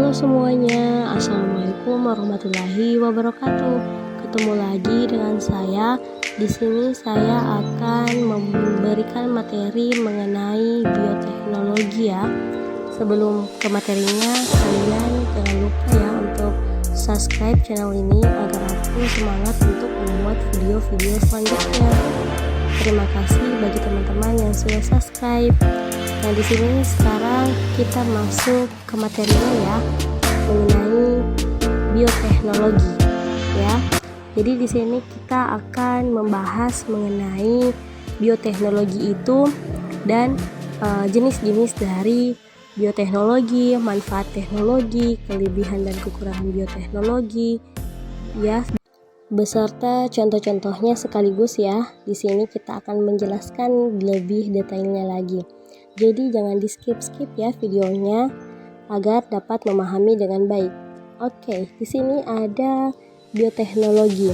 Halo semuanya, Assalamualaikum warahmatullahi wabarakatuh. Ketemu lagi dengan saya. Di sini saya akan memberikan materi mengenai bioteknologi ya. Sebelum ke materinya, kalian jangan lupa ya untuk subscribe channel ini agar aku semangat untuk membuat video-video selanjutnya. Terima kasih bagi teman-teman yang sudah subscribe. Nah, di sini sekarang kita masuk ke materinya ya, mengenai bioteknologi ya. Jadi di sini kita akan membahas mengenai bioteknologi itu dan jenis-jenis dari bioteknologi, manfaat teknologi, kelebihan dan kekurangan bioteknologi ya, beserta contoh-contohnya sekaligus ya. Di sini kita akan menjelaskan lebih detailnya lagi. Jadi jangan di skip-skip ya videonya agar dapat memahami dengan baik. Oke, di sini ada bioteknologi.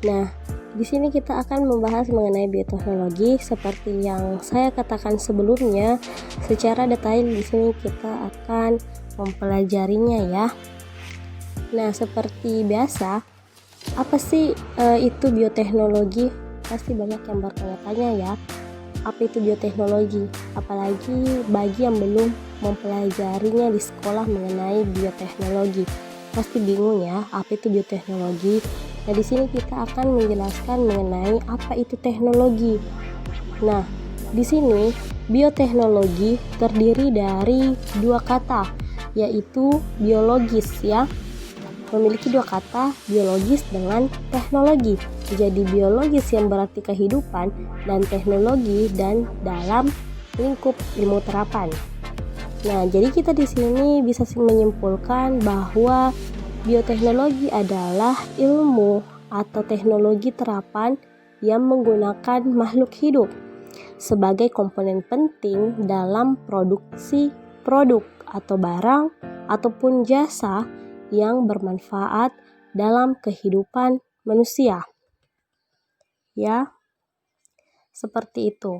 Nah, di sini kita akan membahas mengenai bioteknologi seperti yang saya katakan sebelumnya. Secara detail di sini kita akan mempelajarinya ya. Nah, seperti biasa, apa sih itu bioteknologi? Pasti banyak yang bertanya-tanya ya. Apa itu bioteknologi? Apalagi bagi yang belum mempelajarinya di sekolah mengenai bioteknologi. Pasti bingung ya, apa itu bioteknologi? Nah, di sini kita akan menjelaskan mengenai apa itu teknologi. Nah, di sini bioteknologi terdiri dari dua kata, yaitu biologis ya. Memiliki dua kata, biologis dengan teknologi. Jadi biologis yang berarti kehidupan dan teknologi dan dalam lingkup ilmu terapan. Nah, jadi kita di sini bisa menyimpulkan bahwa bioteknologi adalah ilmu atau teknologi terapan yang menggunakan makhluk hidup sebagai komponen penting dalam produksi produk atau barang ataupun jasa yang bermanfaat dalam kehidupan manusia. Ya, seperti itu.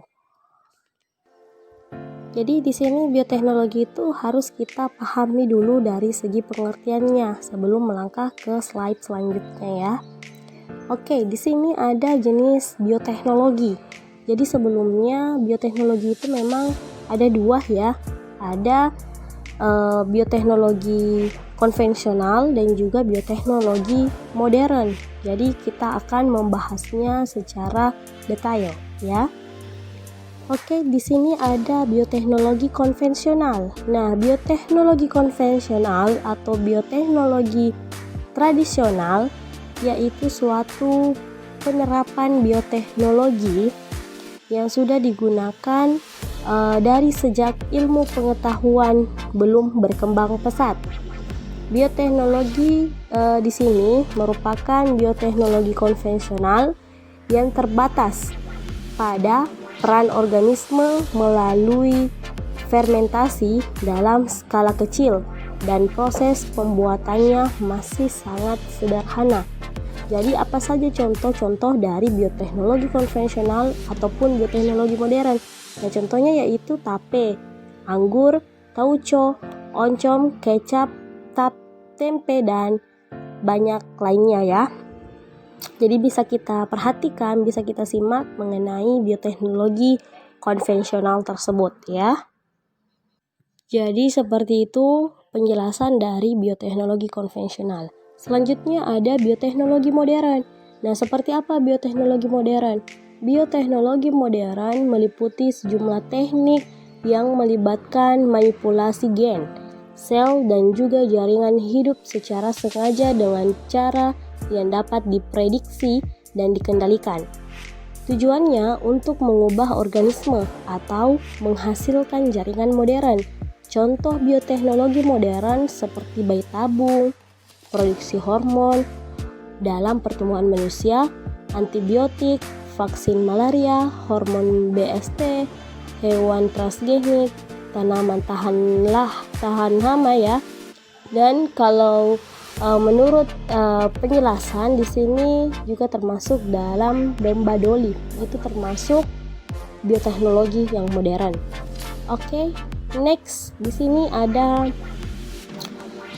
Jadi di sini bioteknologi itu harus kita pahami dulu dari segi pengertiannya sebelum melangkah ke slide selanjutnya ya. Oke, di sini ada jenis bioteknologi. Jadi sebelumnya bioteknologi itu memang ada dua ya. Ada bioteknologi konvensional dan juga bioteknologi modern. Jadi kita akan membahasnya secara detail ya. Oke, di sini ada bioteknologi konvensional. Nah, bioteknologi konvensional atau bioteknologi tradisional yaitu suatu penerapan bioteknologi yang sudah digunakan dari sejak ilmu pengetahuan belum berkembang pesat. Bioteknologi di sini merupakan bioteknologi konvensional yang terbatas pada peran organisme melalui fermentasi dalam skala kecil dan proses pembuatannya masih sangat sederhana. Jadi apa saja contoh-contoh dari bioteknologi konvensional ataupun bioteknologi modern? Nah, contohnya yaitu tape, anggur, tauco, oncom, kecap, tempe, dan banyak lainnya ya. Jadi bisa kita perhatikan, bisa kita simak mengenai bioteknologi konvensional tersebut ya. Jadi seperti itu penjelasan dari bioteknologi konvensional. Selanjutnya ada bioteknologi modern. Nah, seperti apa bioteknologi modern? Bioteknologi modern meliputi sejumlah teknik yang melibatkan manipulasi gen, sel, dan juga jaringan hidup secara sengaja dengan cara yang dapat diprediksi dan dikendalikan. Tujuannya untuk mengubah organisme atau menghasilkan jaringan modern. Contoh bioteknologi modern seperti bayi tabung, produksi hormon dalam pertumbuhan manusia, antibiotik, vaksin malaria, hormon BST, hewan transgenik, tanaman tahan hama ya. Dan kalau menurut penjelasan di sini juga termasuk dalam domba doli, itu termasuk bioteknologi yang modern. Oke, next di sini ada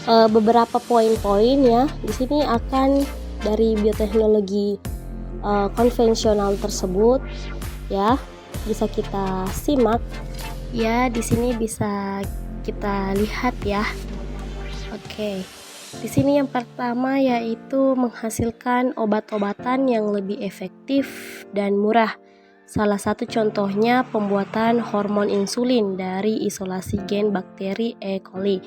beberapa poin-poin ya. Di sini akan dari bioteknologi konvensional tersebut ya, bisa kita simak ya. Di sini bisa kita lihat ya. Oke. Di sini yang pertama yaitu menghasilkan obat-obatan yang lebih efektif dan murah. Salah satu contohnya pembuatan hormon insulin dari isolasi gen bakteri E. coli.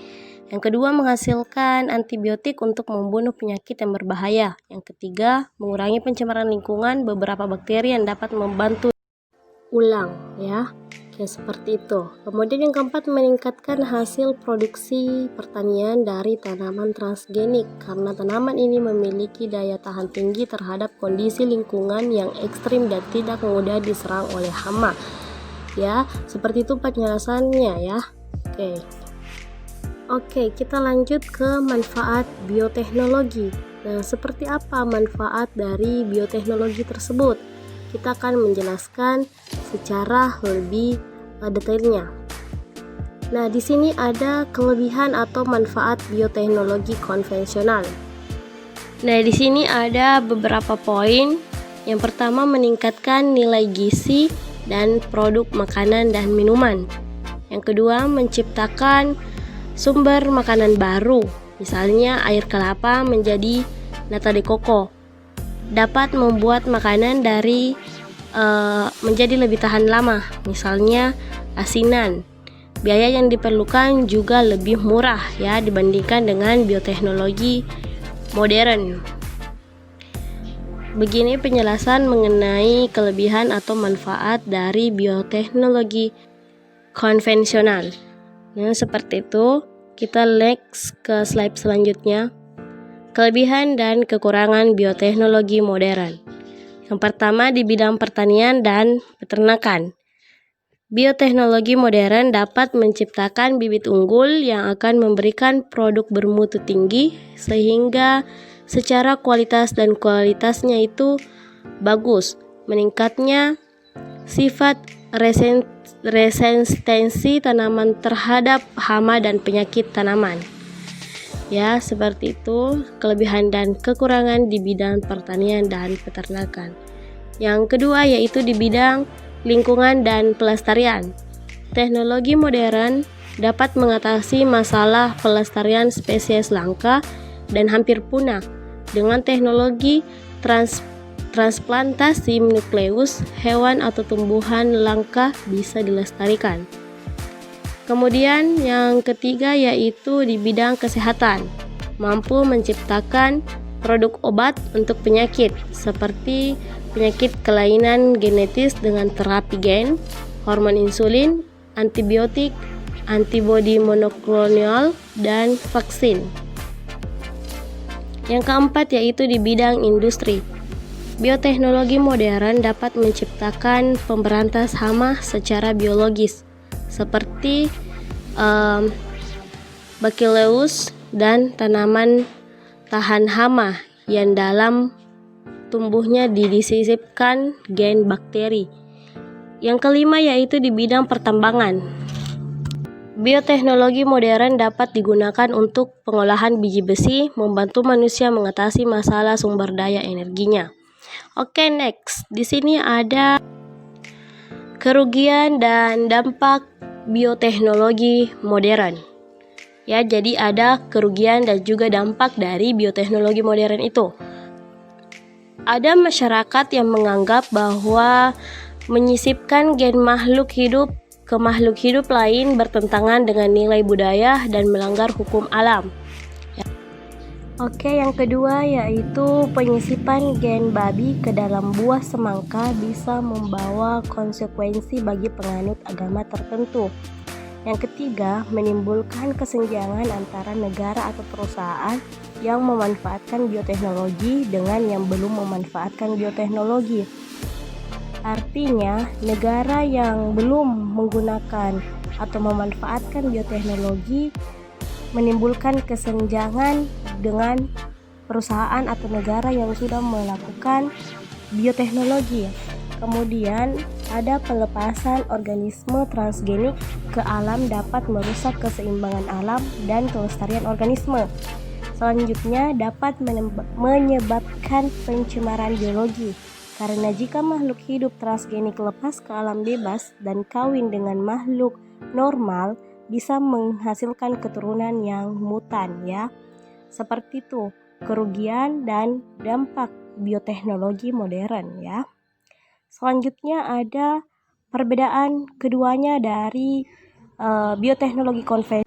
Yang kedua, menghasilkan antibiotik untuk membunuh penyakit yang berbahaya. Yang ketiga, mengurangi pencemaran lingkungan beberapa bakteri yang dapat membantu ulang ya. Oke, seperti itu. Kemudian yang keempat, meningkatkan hasil produksi pertanian dari tanaman transgenik karena tanaman ini memiliki daya tahan tinggi terhadap kondisi lingkungan yang ekstrim dan tidak mudah diserang oleh hama. Ya, seperti itu penjelasannya ya. Oke, kita lanjut ke manfaat bioteknologi. Nah, seperti apa manfaat dari bioteknologi tersebut? Kita akan menjelaskan secara lebih detailnya. Nah, di sini ada kelebihan atau manfaat bioteknologi konvensional. Nah, di sini ada beberapa poin. Yang pertama, meningkatkan nilai gizi dan produk makanan dan minuman. Yang kedua, menciptakan sumber makanan baru, misalnya air kelapa menjadi nata de coco. Dapat membuat makanan dari menjadi lebih tahan lama, misalnya asinan. Biaya yang diperlukan juga lebih murah ya dibandingkan dengan bioteknologi modern. Begini penjelasan mengenai kelebihan atau manfaat dari bioteknologi konvensional. Nah, seperti itu. Kita next ke slide selanjutnya. Kelebihan dan kekurangan bioteknologi modern. Yang pertama, di bidang pertanian dan peternakan. Bioteknologi modern dapat menciptakan bibit unggul yang akan memberikan produk bermutu tinggi sehingga secara kualitas dan kualitasnya itu bagus. Meningkatnya sifat resistensi tanaman terhadap hama dan penyakit tanaman. Ya, seperti itu kelebihan dan kekurangan di bidang pertanian dan peternakan. Yang kedua yaitu di bidang lingkungan dan pelestarian. Teknologi modern dapat mengatasi masalah pelestarian spesies langka dan hampir punah dengan teknologi transplantasi nukleus. Hewan atau tumbuhan langka bisa dilestarikan. Kemudian yang ketiga yaitu di bidang kesehatan, mampu menciptakan produk obat untuk penyakit seperti penyakit kelainan genetis dengan terapi gen, hormon insulin, antibiotik, antibodi monoklonal, dan vaksin. Yang keempat yaitu di bidang industri. Bioteknologi modern dapat menciptakan pemberantas hama secara biologis seperti Bacillus dan tanaman tahan hama yang dalam tumbuhnya disisipkan gen bakteri. Yang kelima yaitu di bidang pertambangan. Bioteknologi modern dapat digunakan untuk pengolahan biji besi, membantu manusia mengatasi masalah sumber daya energinya. Oke, next. Di sini ada kerugian dan dampak bioteknologi modern. Ya, jadi ada kerugian dan juga dampak dari bioteknologi modern itu. Ada masyarakat yang menganggap bahwa menyisipkan gen makhluk hidup ke makhluk hidup lain bertentangan dengan nilai budaya dan melanggar hukum alam. Oke, yang kedua yaitu penyisipan gen babi ke dalam buah semangka bisa membawa konsekuensi bagi penganut agama tertentu. Yang ketiga, menimbulkan kesenjangan antara negara atau perusahaan yang memanfaatkan bioteknologi dengan yang belum memanfaatkan bioteknologi. Artinya, negara yang belum menggunakan atau memanfaatkan bioteknologi menimbulkan kesenjangan dengan perusahaan atau negara yang sudah melakukan bioteknologi. Kemudian ada pelepasan organisme transgenik ke alam dapat merusak keseimbangan alam dan kelestarian organisme. Selanjutnya dapat menyebabkan pencemaran biologi, karena jika makhluk hidup transgenik lepas ke alam bebas dan kawin dengan makhluk normal, bisa menghasilkan keturunan yang mutan ya. Seperti itu kerugian dan dampak bioteknologi modern ya. Selanjutnya ada perbedaan keduanya dari bioteknologi konvensional.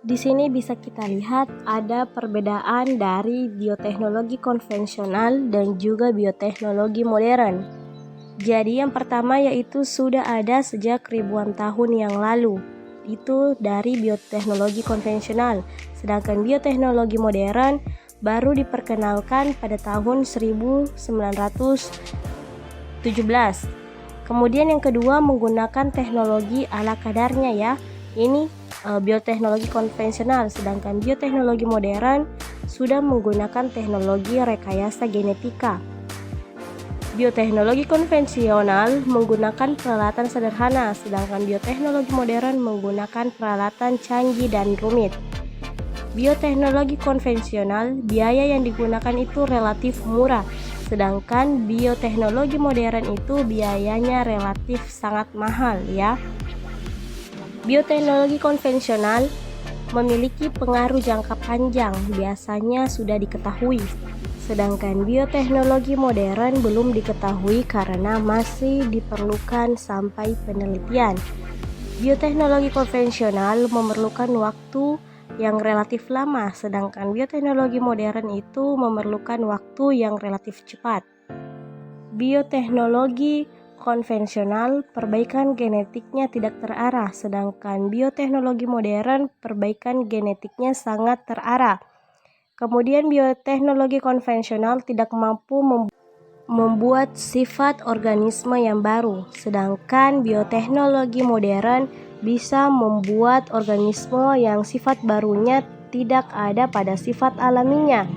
Di sini bisa kita lihat ada perbedaan dari bioteknologi konvensional dan juga bioteknologi modern. Jadi yang pertama yaitu sudah ada sejak ribuan tahun yang lalu, itu dari bioteknologi konvensional. Sedangkan bioteknologi modern baru diperkenalkan pada tahun 1917. Kemudian yang kedua menggunakan teknologi ala kadarnya ya. Ini bioteknologi konvensional, sedangkan bioteknologi modern sudah menggunakan teknologi rekayasa genetika. Bioteknologi konvensional menggunakan peralatan sederhana, sedangkan bioteknologi modern menggunakan peralatan canggih dan rumit. Bioteknologi konvensional, biaya yang digunakan itu relatif murah, sedangkan bioteknologi modern itu biayanya relatif sangat mahal ya. Bioteknologi konvensional memiliki pengaruh jangka panjang, biasanya sudah diketahui. Sedangkan bioteknologi modern belum diketahui karena masih diperlukan sampai penelitian. Bioteknologi konvensional memerlukan waktu yang relatif lama, sedangkan bioteknologi modern itu memerlukan waktu yang relatif cepat. Bioteknologi konvensional perbaikan genetiknya tidak terarah, sedangkan bioteknologi modern perbaikan genetiknya sangat terarah. Kemudian bioteknologi konvensional tidak mampu membuat sifat organisme yang baru, sedangkan bioteknologi modern bisa membuat organisme yang sifat barunya tidak ada pada sifat alaminya.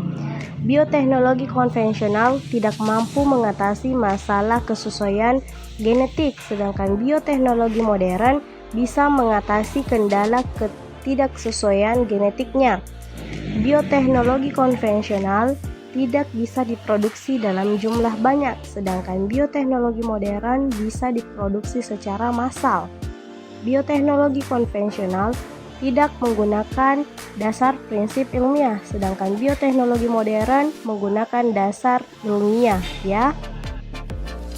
Bioteknologi konvensional tidak mampu mengatasi masalah kesesuaian genetik, sedangkan bioteknologi modern bisa mengatasi kendala ketidaksesuaian genetiknya. Bioteknologi konvensional tidak bisa diproduksi dalam jumlah banyak, sedangkan bioteknologi modern bisa diproduksi secara massal. Bioteknologi konvensional tidak menggunakan dasar prinsip ilmiah, sedangkan bioteknologi modern menggunakan dasar ilmiah ya.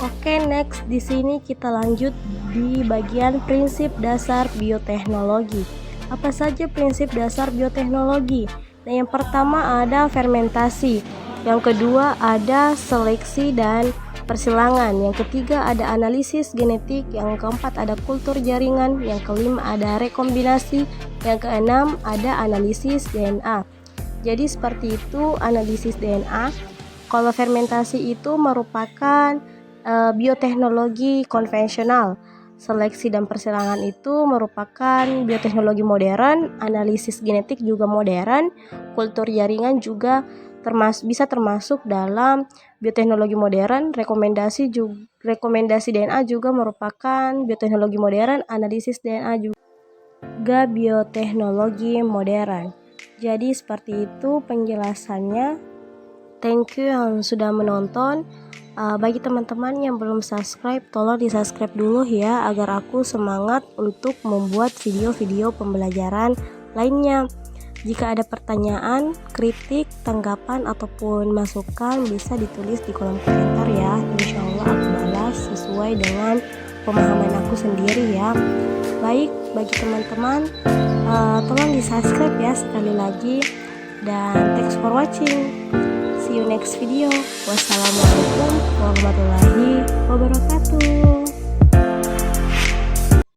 Oke, next di sini kita lanjut di bagian prinsip dasar bioteknologi. Apa saja prinsip dasar bioteknologi? Nah, yang pertama ada fermentasi, yang kedua ada seleksi dan persilangan, yang ketiga ada analisis genetik, yang keempat ada kultur jaringan, yang kelima ada rekombinasi, yang keenam ada analisis DNA. Jadi seperti itu analisis DNA. Kalau fermentasi itu merupakan bioteknologi konvensional. Seleksi dan persilangan itu merupakan bioteknologi modern, analisis genetik juga modern, kultur jaringan juga bisa termasuk dalam bioteknologi modern, rekomendasi DNA juga merupakan bioteknologi modern, analisis DNA juga bioteknologi modern. Jadi seperti itu penjelasannya. Thank you yang sudah menonton. Bagi teman-teman yang belum subscribe, tolong di subscribe dulu ya, agar aku semangat untuk membuat video-video pembelajaran lainnya. Jika ada pertanyaan, kritik, tanggapan, ataupun masukan bisa ditulis di kolom komentar ya. Insya Allah aku balas sesuai dengan pemahaman aku sendiri ya. Baik, bagi teman-teman, tolong di subscribe ya sekali lagi. Dan thanks for watching. See you next video. Wassalamualaikum warahmatullahi wabarakatuh.